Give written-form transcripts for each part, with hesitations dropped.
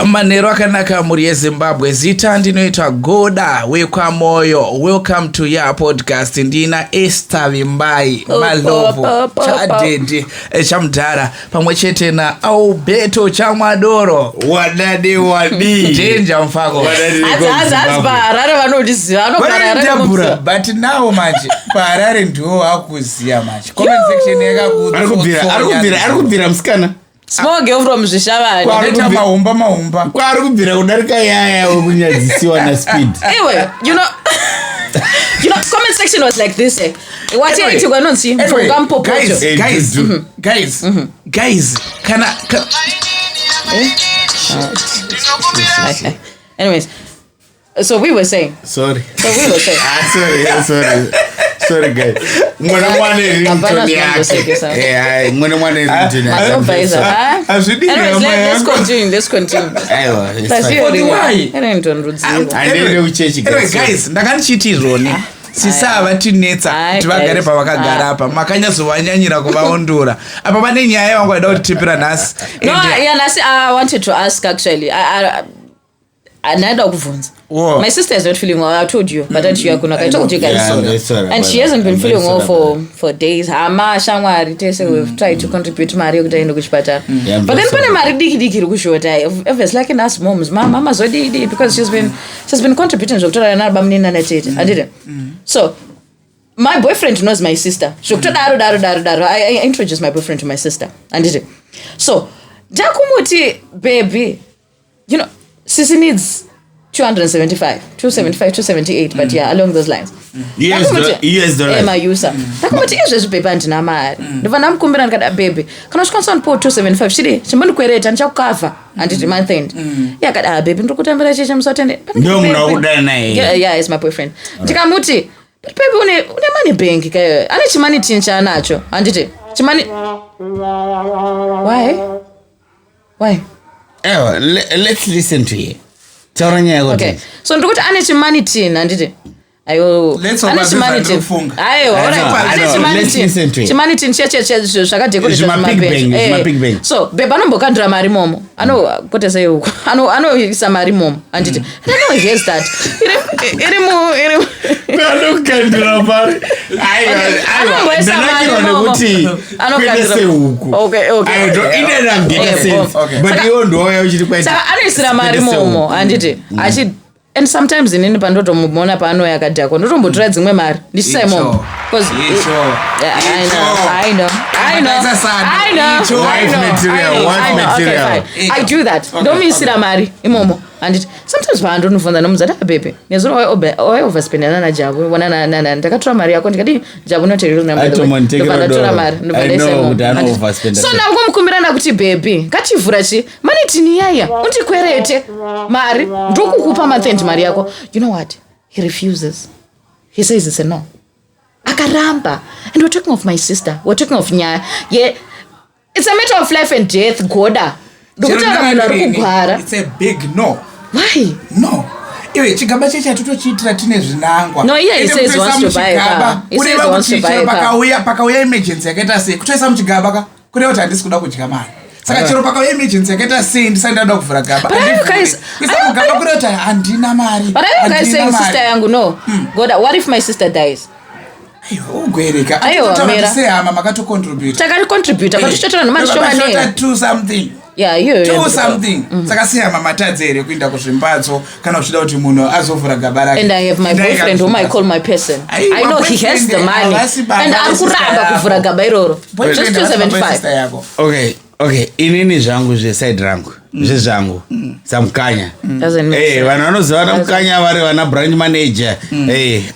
Manero akanaka muri yeZimbabwe zita ndinoitwa Goda wekwa Moyo. Welcome to your podcast. Ndina Esther Vimbai malovo chadede chamdara pamwechete na Alberto chamwadoro wadade wadi danger mfako but now manje parare ndo akuziya manje comment section arikubvira musikana small girl from Zvishavani. Kwaita mahumba. Kwari kubvira kudarika yaya wekunyadzisiwa na speed. Anyway, you know, comment section was like this. What you going to see? Guys, can I? Anyways, so we were saying. Sorry. Sorry guys. Let's continue. Guys, ndakandichitironi sisava tinetsa kuti vagare pavakagara apa makanyazovanyanyira kuvaondora apa pane nyaya yavangu vaida kutipira nhasi. No, yeah, Nasi, I wanted to ask actually. My sister is not feeling well. I told you, but then I told you guys. And she hasn't been feeling well for days. We've tried to contribute to Mario, but then when if it's like in us moms, Mama's already because she's been contributing to an album. I didn't. So my boyfriend knows my sister. I introduced my boyfriend to my sister and did it. So Jakumuti baby, you know. Sissy needs 278, but yeah, along those lines. Yes, dollar. My user. Takumati is paper and Namar. The Vanam Kumberan got a baby. Can I consult port 275? She must query and chow cover and it's my thing. Yeah, got a baby. I'm certain. No, yeah, it's my boyfriend. Takamuti. But baby, one money bank. I need money tincha nacho. And it. Chimani. Why? Oh, let's listen to you. Okay. So ndokuti ane chimanity nanditi. Ayo. Let's chimanity. Ayo, alright. Chimanity cheche zvakadekoreshwa zvima big bang. So, beba nombokandira mari momo. Kote sei huko. Isa mari momo. Anditi. I don't know he has that. Irimu. Anokandira mari. Ayo. Anokandira huko. Okay. I don't get sense. But you ndo ya uchiri kwaita. Saka anisira mari momo. Anditi. And sometimes in pandoto mubona pano yakadhako ndotombotora dzimwe mari ndichisai momo because I know I do that ndomisira mari imomo and sometimes vandonofunza nomuzata baby nezuro why overspendana na Jabu wana ndakatora mari yako ndikati Jabu not real number ndakatora mari so ndangomkumbirana kuti baby ngativhura chi mani tini yaya undikwerete mari ndokukupa month mari yako. You know what, he refuses. He says it's a no. Akaramba. And we're talking of my sister, we're talking of Nya. Yeah, it's a matter of life and death. Goda, it's a big no. Why? No. Chigaba cheche atutochiitira tine zvinangwa. No, yeah, he says wants to buy a car. He says wants to buy a car. Pakauya emergency yakaita sei kutoisa muchigaba ka kureva kuti handisi kuda kudya mari. Saka chero pakauya emergency yakaita sei ndisandada kuvhura gaba. But are you guys mugaba kureva kuti handina mari. But are you guys saying sister yangu no? Goda, what if my sister dies? Ugwereka. Sehama makatocontribute. Takacontribute but tichotora nemari shoma do something. Yeah, you do something. Saka sehama matadzere kuinda kuzvimbatso kana uchida kuti munhu azovhura gaba rake. And I have my boyfriend whom I call my person. I know he has the money. And arikuramba kuvhura gaba iroro. Just 275. Okay, inini zvangu side rangu. Zvezvangu samkanya vanhu vanoziva mukanya vari vana branch manager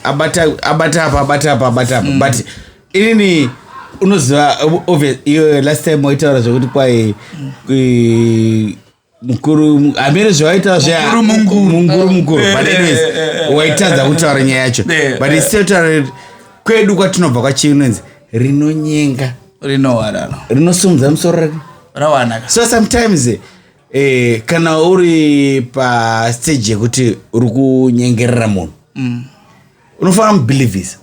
abata apa but inini unoziva iyo last time waitaura zvokuti kwai mukuru amene zvawaita munguru but anyways waitadza kutaura nyaya yacho but isitaura kwedu kwatinobva kwachinonzi rinonyenga rinosumudza musoro rawanaka. So sometimes kana uri pa stage yekuti uri kunyengerera munhu unofanira mubelievisa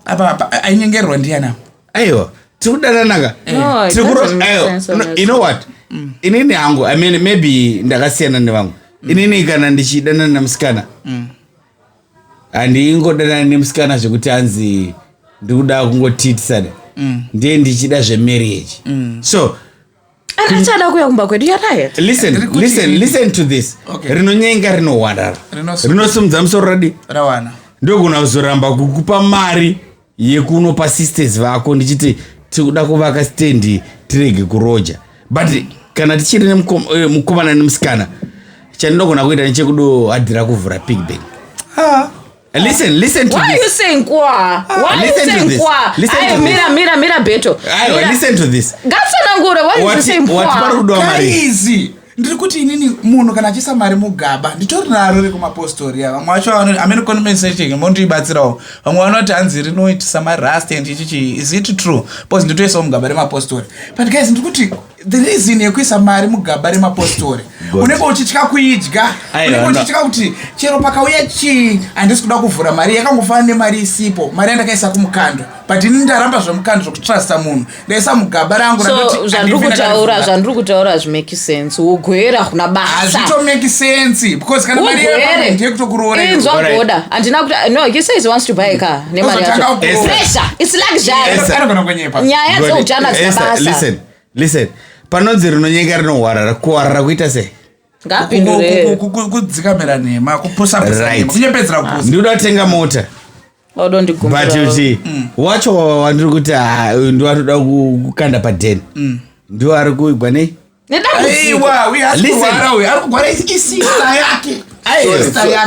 apa ainyengerwa ndiana aiwa tikudananaka No, it doesn't make sense on you know what inini hangu I mean maybe ndakasiyana nevangu inini kana ndichidanana nemusikana handingodanana nemusikana zvekuti hanzi ndikuda kungotitisana ndiye ndichida zvemarriage so achada kuya kumba kwedu yaraya listen to this rinonyenga rinowanda rinosimudza musoro radi rawana ndogona kuzoramba kukupa mari yekunopa sisters vako ndichiti tikuda kuvaka stendi tirege kuroja but kana tichiri nemukomana nemusikana chandinogona kuita nechekudohadhira kuvhura pig bank Listen to Why this. Are you saying kwa? Why Listen are you saying kwa? Mira Beto. Listen to this. Gatsanangura, why are you saying kwa? Easy. Ndiri kuti inini munhu kana achisa mari mugaba nditori naro rekumapostori ava vamwe vacho amene conversation mondibatsirawo vamwe vanoti hanzi rinoitisa marust and ichichi is it true because nditoisawo mugaba remapostori but guys ndiri kuti the reason yekuisa mari mugaba remapostori unenge uchitya kuidya unenge uchitya kuti chero pakauya chii handisi kuda kuvhura mari yakangofana nemari isipo mari yandakaisa kumukando but ini ndaramba zvemukando zvokutrasta munhu ndaisa mugaba rangu so zvandiri kutaura zvimake sense ugwera kuna basa hazvitomake sense because kana mari yako ndiye kutokuroora Goda andina kuti no he says he wants to buy a car nemari yacho pressure it's luxury anogona kunyepa nyaya dzeutana dzabasa listen panonzi rinonyenga rinohwarara kuhwarara kuita sei kudzikamira nhema kupusapusa nhema kunyepedzera kupusa ndikuda kutenga mota but uti wacho wandiri kuti ndo atoda kukanda padheni ndo ari kuigwa nei arikugwara isista yake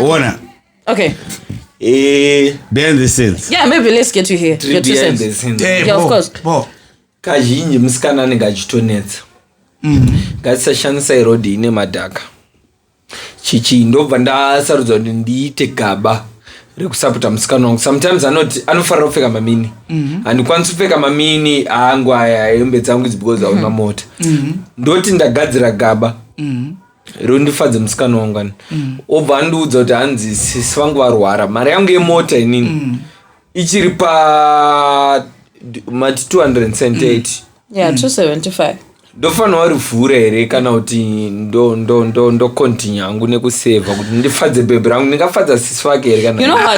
ona okay behind the scenes yeah maybe let's get you here your 2 cents yeah of course kazhinji musikana anenge achitonetsa ngatisashandisa irodhi ine madhaka chichi ndobva ndasarudza kuti ndiite gaba rekusapota musikana wangu sometimes anofanira kupfeka mamini handikwanisi kupfeka mamini aangu aya hembe dzangu because hauna mota ndoti ndagadzira gaba rondifadze musikana wangu ani obva andiudza kuti hanzi sisi vangu varwara mari yangu yemota inini ichiri pa mati 278 yeah 275 ndofanira warivhura here kana kuti ndo continue hangu nekusevha kuti ndifadze bhebhi rangu ndingafadza sisi vake here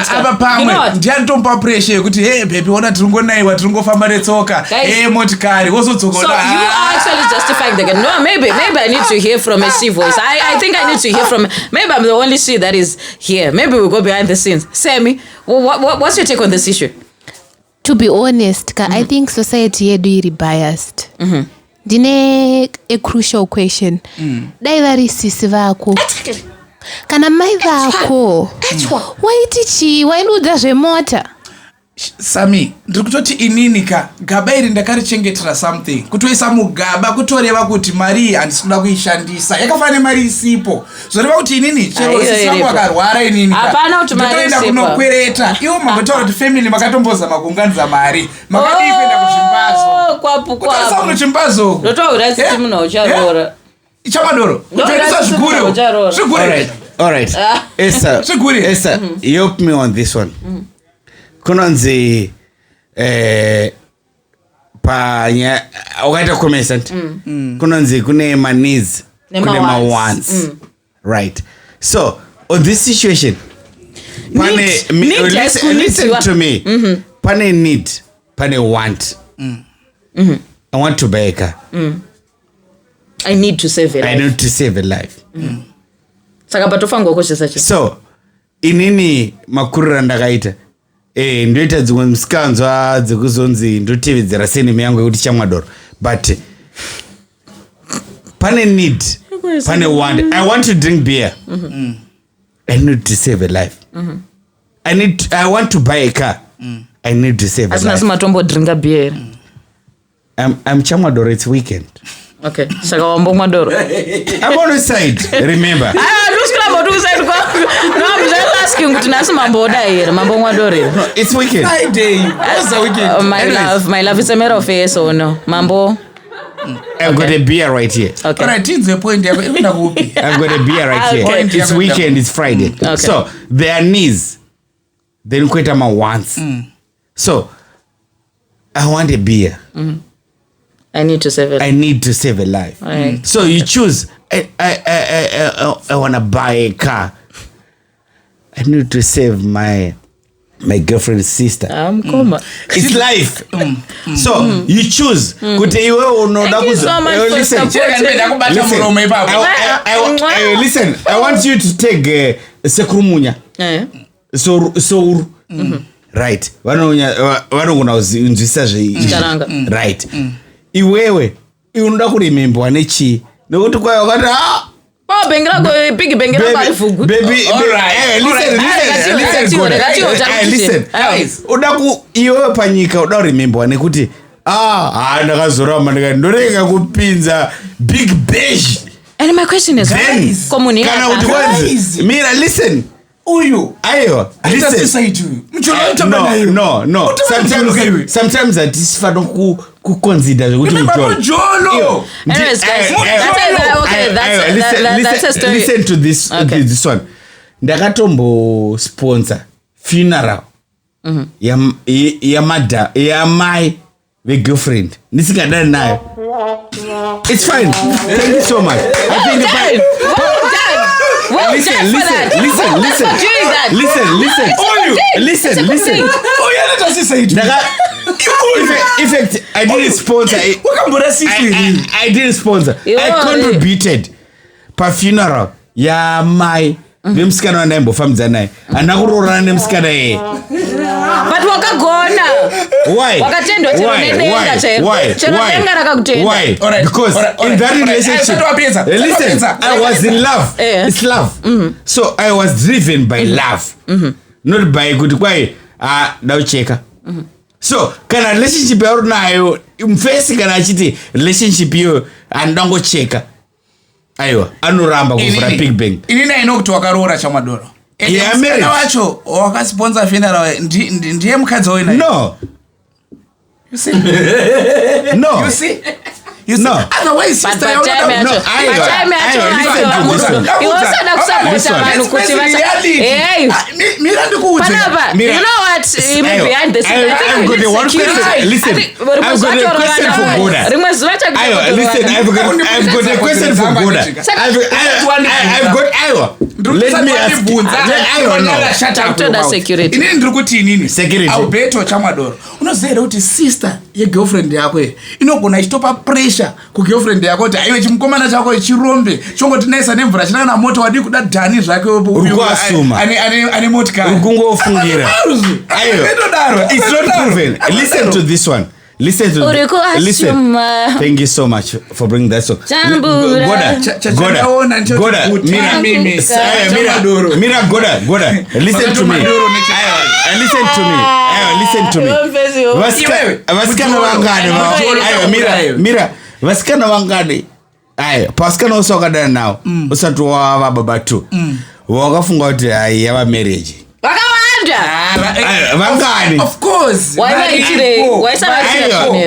kana pamwe ndianitompa pressure yekuti hey bhebhi ona tiringonaiwa tiringofamba netsoka hey motikari wozodzoka so you are actually justifying the game. No, maybe I need to hear from a she voice. I think I need to hear from maybe I'm the only she that is here. Maybe we'll go behind the scenes. Sammy, what's your take on this issue? To be honest, I think society yedu iri biased. Dine a crucial question. Dai vari sisi vako. Kana mai vako. Waitichi, wainudza zvemota. Sami, ndiri kutoti ininika gaba iri ndakarichengetera something kutoisa mugaba kutoreva kuti mari handisi kuda kuishandisa yakafanira mari isipo zoreva kuti inini chero sisi vangu vakarwara ininika nditoenda kunokwereta iwo mambotaura kuti family makatombozama kuunganidza mari makadii kuenda kuchimbazo kutorisa kuno chimbazo chamadoro kutorisa zvigure all right Esther you help me on this one kunonzi panya wakaita commerciant kunonzi kune ma-needs kune ma-wants right so on this situation listen to me pane need pane want I want to buy a car I need to save a life saka patofangwa kochesacho so inini makurira ndakaita ndoita dzimwe musikanzwa dzekuzonzi ndotevedzera senemi yangu yekuti chamwadoro but pane need pane want I want to drink beer I need to save a life I want to buy a car I need to save a life matombo drinka beer I'm chamwadoro it's weekend okay saka wambo mwadoro I'm on the side remember it's weekend my love it's a matter of yes or no mambo I've got a beer right here. Okay. But I think the point I've got a beer right here. It's weekend, it's Friday. Okay. So their needs, then quite my wants. So I want a beer. I need to save a life. Right. So you choose, I want to buy a car. I need to save my girlfriend's sister. It's life. So you choose. Thank you so much for listen, I want you to take sekrumunya. So right. Vanogona kunzwisa right. Iwewe unoda kuremembwa nechi nekuti kwayo wakati listen uda iwewe panyika uda kuremembwa nekuti ndakazorama ndorega kupinza big bash. And my question is, kana kuti kwanzi mira listen uyu aiwa no sometimes atisifana kuconsider zvekuti mujolo. Anyways, guys, that's a story. Listen to this one. Ndakatombo sponsor funeral ya my girlfriend ndisingadani nayo. It's fine. Thank you so much. I think it's fine. Listen. In fact, I didn't sponsor. I didn't sponsor. I contributed per funeral ya my nemsikana wanaimbo famza naye anakurora nemsikana yeye. But wakagona. Why? Wakatendwa tena nenda chero. Chero rakakutenda. Why? Because in that relationship, listen, I was in love. It's love. So I was driven by love. Not by kuti kwai daucheka. So kana relationship yauri nayo mfesi kana achiti relationship yo andangocheka. Aiwa anoramba kuvura big bang. Inini inokuti wakarora chamwadoro. Kana wacho wakasponsor funeral ndiye mukadzi wina. No. You see? No. You see? Otherwise sister behind the scenes. I've got one question. Listen, I've got a question for Goda. I've got a question for Goda. I've got let me ask you. Shut up. Inini ndiri kuti inini Alberto chamwadoro. Unoziva kuti sister ye girlfriend yako inogona ichitopa pressure ku girlfriend yako kuti aiwe chimukomana chako chirombe chongoti naisa nemvura chinana moto wadi kuda dhani zvake ane motikari ukungofungira it's not proven. Listen to this one. Listen. Thank you so much for bringing that song. Goda. Listen to me. Vasikana vangani. Pasikana usakadana nao. Usatu wa baba tu. Wakafunga kuti yava marriage. Vangani. Of course.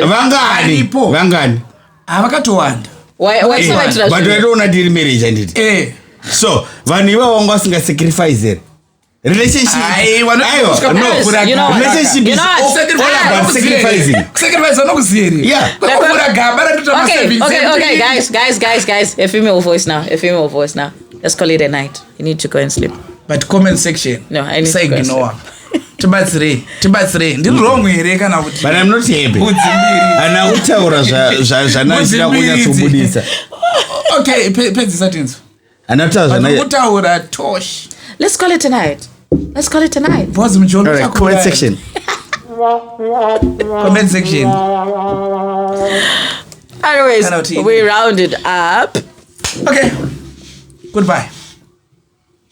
Vangani. Vakatowanda. But I don't want to marriage and so vaniwa wanga singa sacrifice relationship. Relationship is all about sacrificing. Sacrifice no kuzeri. Yeah. Okay, guys. A female voice now. Let's call it a night. You need to go and sleep. But comment section. No, I need to go and sleep. Tibatsire ndiri wrong here kana kuti but I'm not happy ana utaura zvanasira kunyatsubudisa. Okay, pedzi settings anataura utaura tosh. Let's call it tonight. Voice mjolo. Alright, comment section. Anyways, we rounded up. Okay, goodbye.